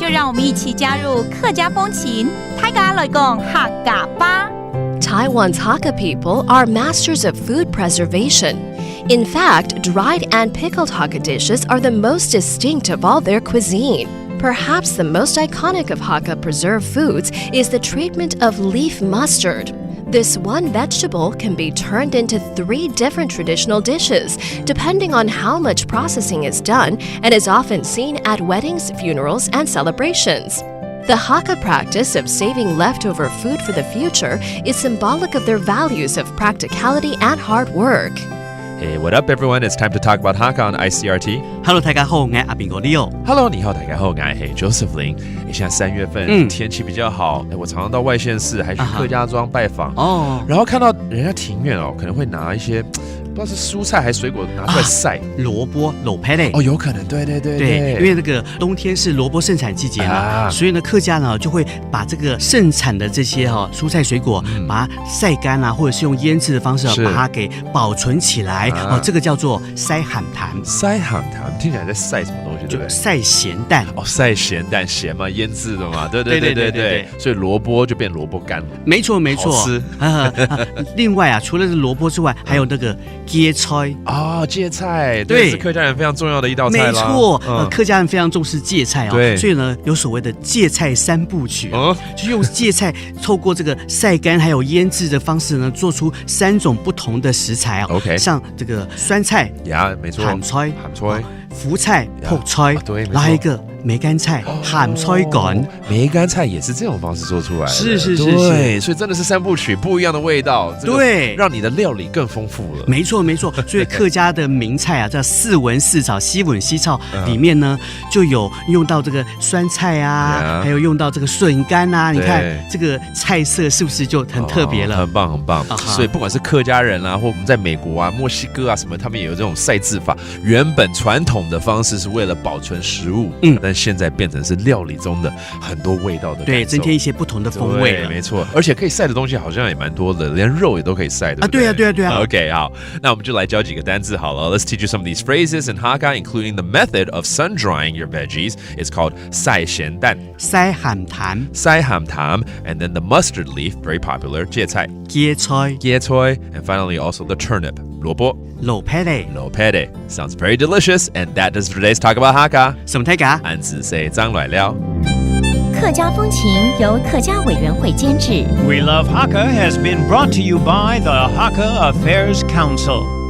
就让我们一起加入客家风情，大家来讲客家吧。Taiwan's Hakka people are masters of food preservation. In fact, dried and pickled Hakka dishes are the most distinct of all their cuisine. Perhaps the most iconic of Hakka preserved foods is the treatment of leaf mustard. This one vegetable can be turned into 3 different traditional dishes, depending on how much processing is done, and is often seen at weddings, funerals, and celebrations. The Hakka practice of saving leftover food for the future is symbolic of their values of practicality and hard work. Hey, what up, everyone? It's time to talk about Hakka on ICRT. Hello， 大家好，我係阿邊個 Leo。Hello， 你好，大家好，我係 Joseph Lin。现在3月份，天气比较好，我常常到外县市，还去客家庄拜访。然后看到人家庭院可能会拿一些不知道是蔬菜还是水果拿出来晒。萝卜、萝卜嘞。有可能，对。因为那个冬天是萝卜盛产季节嘛，所以呢，客家呢就会把这个盛产的这些蔬菜水果，把它晒干或者是用腌制的方式把它给保存起来。这个叫做晒咸淡。晒咸淡听起来在晒什么东西？对不对？晒咸蛋。晒咸蛋，咸嘛，腌制的嘛，对。所以萝卜就变萝卜干了。没错。好吃。另外除了是萝卜之外，还有那个芥菜。芥菜，对，是客家人非常重要的一道菜啦。没错，客家人非常重视芥菜对，所以呢，有所谓的芥菜3部曲就用芥菜透过这个晒干还有腌制的方式呢，做出3种不同的食材OK， 像这个酸菜没错，鹹菜，福菜，朴菜，对，然后一个梅干菜，鹹菜乾。梅干菜也是这种方式做出来的，是，对，所以真的是3部曲，不一样的味道，对，让你的料理更丰富了。没错，所以客家的名菜这4文4炒，西文西炒里面呢，就有用到这个酸菜还有用到这个笋干你看这个菜色是不是就很特别了？很棒。所以不管是客家人或我们在美国墨西哥什么，他们也有这种晒制法。原本传统的方式是为了保存食物，但现在变成是料理中的很多味道的感受，对，增添一些不同的风味了。没错，而且可以晒的东西好像也蛮多的，连肉也都可以晒的。对啊。OK， 好，那我们就来教几个单字好了。Let's teach you some of these phrases in Hakka, including the method of sun drying your veggies. It's called 晒咸蛋。晒咸淡。And then the mustard leaf, very popular, 芥菜。And finally also the turnip, 萝卜。萝卜。Sounds very delicious, and that does today's talk about Hakka. 什麼睇㗎？安子 say 張來了。客家风情由客家委员会监制。We Love Hakka has been brought to you by the Hakka Affairs Council.